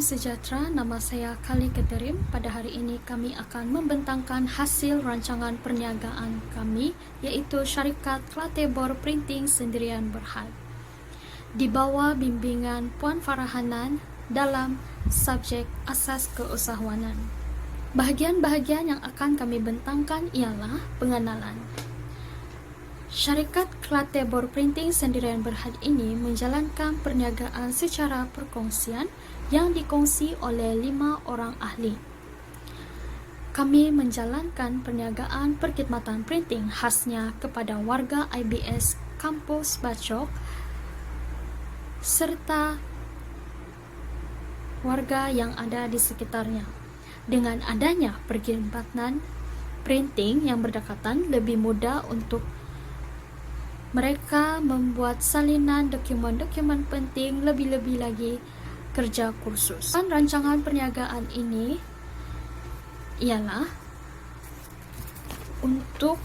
sejahtera, nama saya Kali Keterim. Pada hari ini kami akan membentangkan hasil rancangan perniagaan kami, iaitu syarikat Klatebor Printing Sendirian Berhad, di bawah bimbingan Puan Farahanan dalam subjek Asas Keusahawanan. Bahagian-bahagian yang akan kami bentangkan ialah pengenalan. Syarikat Klatebor Printing Sendirian Berhad ini menjalankan perniagaan secara perkongsian yang dikongsi oleh 5 orang ahli. Kami menjalankan perniagaan perkhidmatan printing khasnya kepada warga IBS Kampus Bacok serta warga yang ada di sekitarnya. Dengan adanya perkhidmatan printing yang berdekatan, lebih mudah untuk mereka membuat salinan dokumen-dokumen penting, lebih-lebih lagi kerja kursus. Rancangan perniagaan ini ialah untuk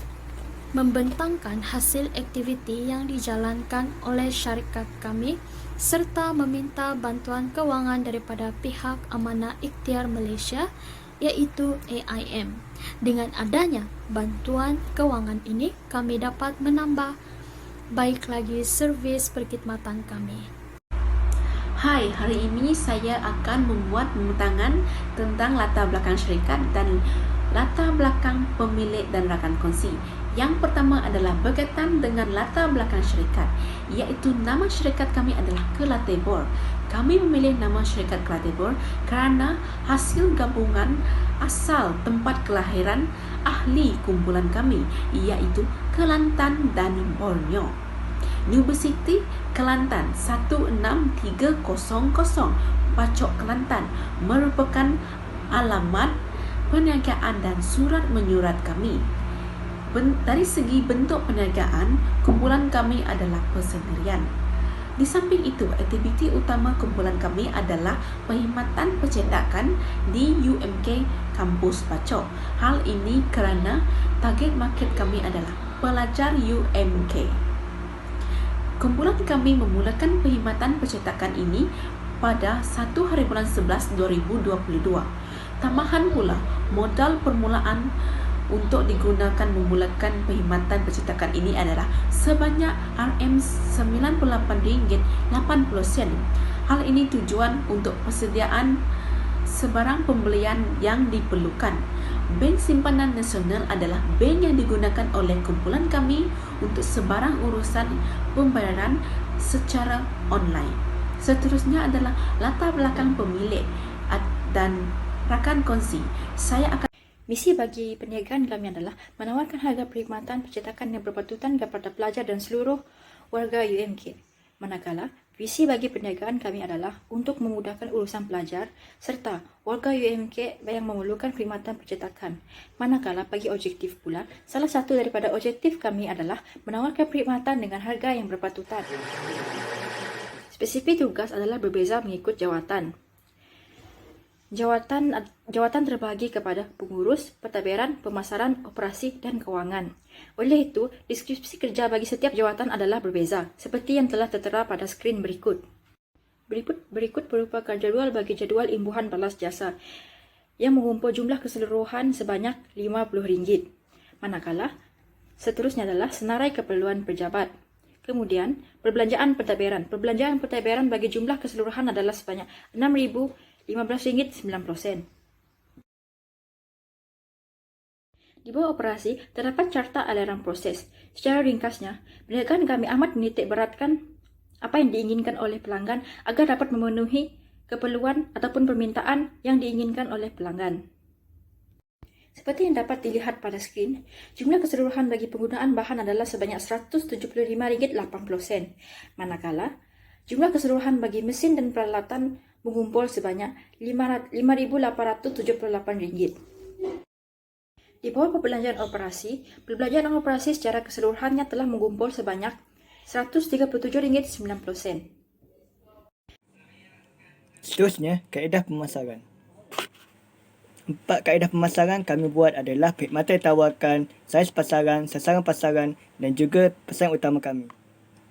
membentangkan hasil aktiviti yang dijalankan oleh syarikat kami serta meminta bantuan kewangan daripada pihak Amanah Ikhtiar Malaysia, iaitu AIM. Dengan adanya bantuan kewangan ini, kami dapat menambah baik lagi servis perkhidmatan kami. Hai, hari ini saya akan membuat pembentangan tentang latar belakang syarikat dan latar belakang pemilik dan rakan kongsi. Yang pertama adalah berkaitan dengan latar belakang syarikat, iaitu nama syarikat kami adalah Klatebor. Kami memilih nama syarikat Klatebor kerana hasil gabungan asal tempat kelahiran ahli kumpulan kami, iaitu Kelantan dan Borneo. Universiti Kelantan 16300 Bacok Kelantan merupakan alamat perniagaan dan surat menyurat kami. Dari segi bentuk perniagaan, kumpulan kami adalah persendirian. Di samping itu, aktiviti utama kumpulan kami adalah perkhidmatan percetakan di UMK Kampus Bacok. Hal ini kerana target market kami adalah pelajar UMK. Kumpulan kami memulakan perkhidmatan percetakan ini pada 1 hari bulan 11 2022. Tambahan pula, modal permulaan untuk digunakan memulakan perkhidmatan percetakan ini adalah sebanyak RM98.80. Hal ini tujuan untuk persediaan sebarang pembelian yang diperlukan. Bank Simpanan Nasional adalah bank yang digunakan oleh kumpulan kami untuk sebarang urusan pembayaran secara online. Seterusnya adalah latar belakang pemilik dan rakan kongsi. Misi bagi perniagaan kami adalah menawarkan harga perkhidmatan percetakan yang berpatutan kepada pelajar dan seluruh warga UMK. Manakala, visi bagi perniagaan kami adalah untuk memudahkan urusan pelajar serta warga UMK yang memerlukan perkhidmatan percetakan. Manakala, bagi objektif pula, salah satu daripada objektif kami adalah menawarkan perkhidmatan dengan harga yang berpatutan. Spesifik tugas adalah berbeza mengikut jawatan. Jawatan terbahagi kepada pengurus, pentadbiran, pemasaran, operasi dan kewangan. Oleh itu, deskripsi kerja bagi setiap jawatan adalah berbeza, seperti yang telah tertera pada skrin berikut. Berikut merupakan jadual bagi jadual imbuhan balas jasa yang mengumpul jumlah keseluruhan sebanyak RM50. Manakala, seterusnya adalah senarai keperluan pejabat. Kemudian, perbelanjaan pentadbiran. Perbelanjaan pentadbiran bagi jumlah keseluruhan adalah sebanyak RM6,15.9. Di bawah operasi, terdapat carta aliran proses. Secara ringkasnya, perniagaan kami amat menitik beratkan apa yang diinginkan oleh pelanggan agar dapat memenuhi keperluan ataupun permintaan yang diinginkan oleh pelanggan. Seperti yang dapat dilihat pada skrin, jumlah keseluruhan bagi penggunaan bahan adalah sebanyak RM175.80. Manakala, jumlah keseluruhan bagi mesin dan peralatan mengumpul sebanyak RM5,878. Di bawah perbelanjaan operasi secara keseluruhannya telah mengumpul sebanyak RM137.9. Seterusnya, kaedah pemasaran. 4 kaedah pemasaran kami buat adalah perkhidmatan tawarkan, saiz pasaran, sasaran pasaran dan juga pesaing utama kami.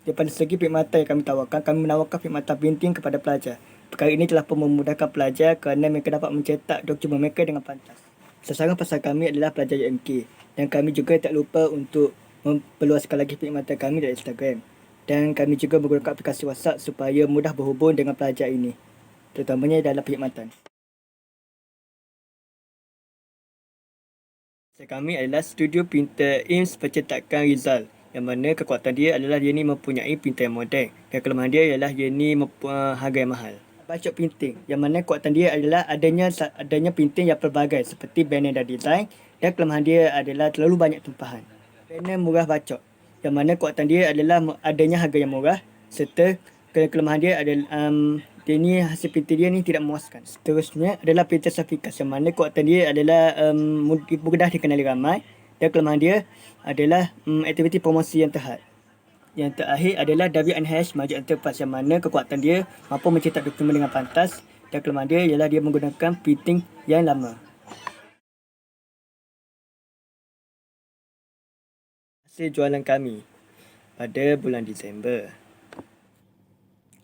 Daripada segi perkhidmatan yang kami tawarkan, kami menawarkan perkhidmatan printing kepada pelajar. Perkara ini telah pun memudahkan pelajar kerana mereka dapat mencetak dokumen mereka dengan pantas. Sasaran pasar kami adalah pelajar UMK dan kami juga tak lupa untuk memperluaskan lagi perkhidmatan kami dari Instagram. Dan kami juga menggunakan aplikasi WhatsApp supaya mudah berhubung dengan pelajar ini, terutamanya dalam perkhidmatan. Kami adalah studio printer IMS Percetakan Rizal, yang mana kekuatan dia adalah dia ni mempunyai printer yang moden dan kelemahan dia ialah dia ni harga yang mahal. Bacok printing, yang mana kekuatan dia adalah adanya printing yang pelbagai seperti banner dan design, dan kelemahan dia adalah terlalu banyak tumpahan. Banner murah bacok, yang mana kekuatan dia adalah adanya harga yang murah, serta kelemahan dia adalah dia ni hasil printer dia ni tidak memuaskan. Seterusnya adalah printer Safikas, yang mana kekuatan dia adalah mudah dikenali ramai, dan kelemahan dia adalah aktiviti promosi yang terhad. Yang terakhir adalah WNH Majid Enterprise, yang mana kekuatan dia mampu mencetak dokumen dengan pantas, dan kelemahan dia ialah dia menggunakan printing yang lama. Hasil jualan kami pada bulan Disember.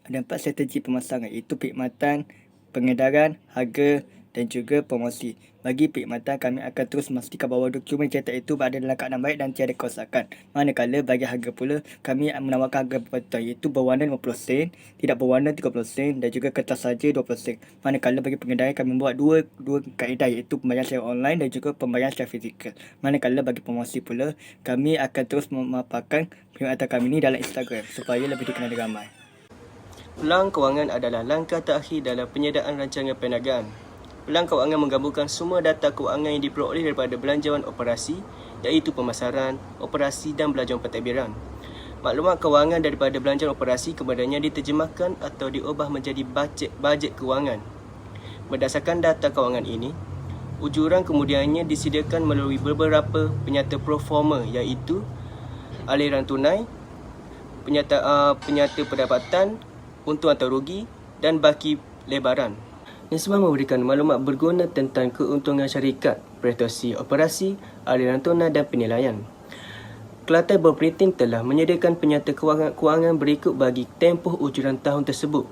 Ada 4 strategi pemasaran, iaitu perkhidmatan, pengedaran, harga dan juga promosi. Bagi perkhidmatan, kami akan terus memastikan bahawa dokumen cetak itu berada dalam keadaan baik dan tiada kerosakan. Manakala bagi harga pula, kami menawarkan harga berpatutan, iaitu berwarna 50 sen, tidak berwarna 30 sen dan juga kertas saja 20 sen. Manakala bagi pengedaran, kami membuat dua kaedah, iaitu pembayaran secara online dan juga pembayaran secara fizikal. Manakala bagi promosi pula, kami akan terus memaparkan perkhidmatan kami ini dalam Instagram supaya lebih dikenali ramai. Pelang kewangan adalah langkah terakhir dalam penyediaan rancangan perniagaan. Pelang kewangan menggabungkan semua data kewangan yang diperoleh daripada belanjawan operasi, iaitu pemasaran, operasi dan belanjawan pentadbiran. Maklumat kewangan daripada belanjawan operasi kemudiannya diterjemahkan atau diubah menjadi bajet kewangan. Berdasarkan data kewangan ini, ujuran kemudiannya disediakan melalui beberapa penyata pro forma, iaitu aliran tunai, penyata pendapatan, untung atau rugi dan baki lebaran. Yang semua memberikan maklumat berguna tentang keuntungan syarikat, prestasi operasi, aliran tunai dan penilaian. Kelantan Board Printing telah menyediakan penyata kewangan berikut bagi tempoh ujuran tahun tersebut.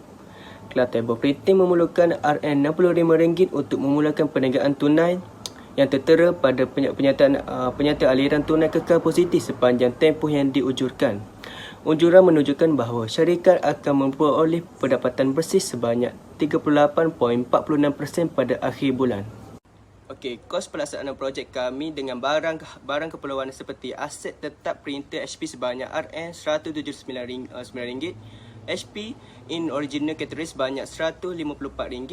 Kelantan Board Printing memerlukan RM65 untuk memulakan perniagaan tunai yang tertera pada penyata aliran tunai kekal positif sepanjang tempoh yang diujurkan. Ujuran menunjukkan bahawa syarikat akan memperoleh pendapatan bersih sebanyak 38.46% pada akhir bulan. Okey, kos pelaksanaan projek kami dengan barang keperluan seperti aset tetap printer HP sebanyak RM179, HP in original category sebanyak RM154,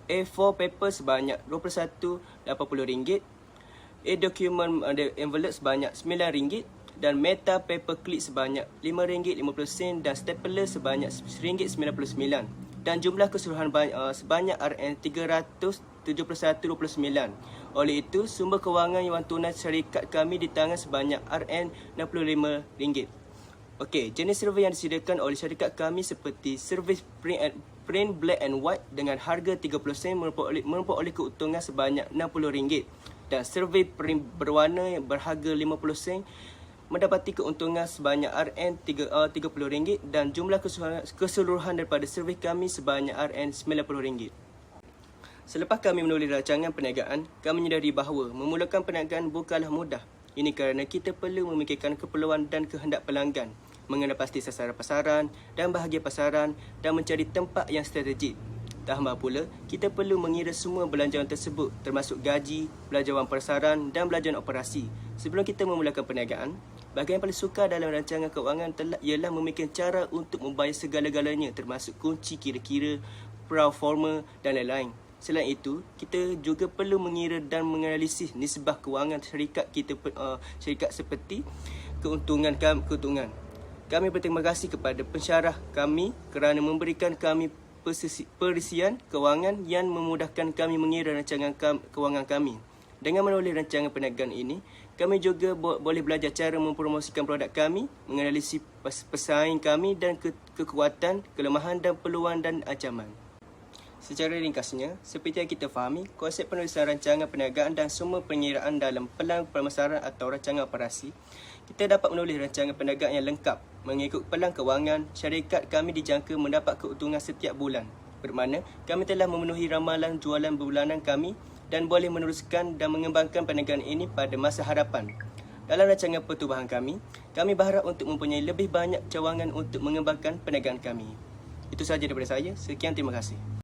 A4 paper sebanyak RM21.80, document envelope sebanyak RM9 dan meta paper clip sebanyak RM5.50 dan stapler sebanyak RM1.99 dan jumlah keseluruhan sebanyak RM371.29. Oleh itu, sumber kewangan wang tunai syarikat kami di tangan sebanyak RM65. Okey, jenis survey yang disediakan oleh syarikat kami seperti servis print black and white dengan harga 30 sen memperoleh keuntungan sebanyak RM60 dan survey print berwarna berharga 50 sen mendapati keuntungan sebanyak RM30 dan jumlah keseluruhan daripada servis kami sebanyak RM90. Selepas kami menulis rancangan perniagaan, kami menyedari bahawa memulakan perniagaan bukanlah mudah. Ini kerana kita perlu memikirkan keperluan dan kehendak pelanggan, mengenal pasti sasaran pasaran dan bahagian pasaran dan mencari tempat yang strategik. Tambah pula, kita perlu mengira semua belanjawan tersebut termasuk gaji, belanjawan pasaran dan belanjawan operasi. Sebelum kita memulakan perniagaan, bahagian paling sukar dalam rancangan keuangan ialah memikirkan cara untuk membayar segala-galanya termasuk kunci kira-kira, pro forma dan lain-lain. Selain itu, kita juga perlu mengira dan menganalisis nisbah kewangan syarikat kita syarikat seperti keuntungan. Kami berterima kasih kepada pensyarah kami kerana memberikan kami perisian kewangan yang memudahkan kami mengira rancangan kewangan kami. Dengan menulis rancangan perniagaan ini, kami juga boleh belajar cara mempromosikan produk kami, menganalisis pesaing kami dan kekuatan, kelemahan dan peluang dan ancaman. Secara ringkasnya, seperti yang kita fahami, konsep penulisan rancangan perniagaan dan semua pengiraan dalam pelang pemasaran atau rancangan operasi, kita dapat menulis rancangan perniagaan yang lengkap. Mengikut pelang kewangan, syarikat kami dijangka mendapat keuntungan setiap bulan bermakna kami telah memenuhi ramalan jualan bulanan kami dan boleh meneruskan dan mengembangkan perniagaan ini pada masa hadapan. Dalam rancangan pertubuhan kami berharap untuk mempunyai lebih banyak cawangan untuk mengembangkan perniagaan kami. Itu sahaja daripada saya. Sekian, terima kasih.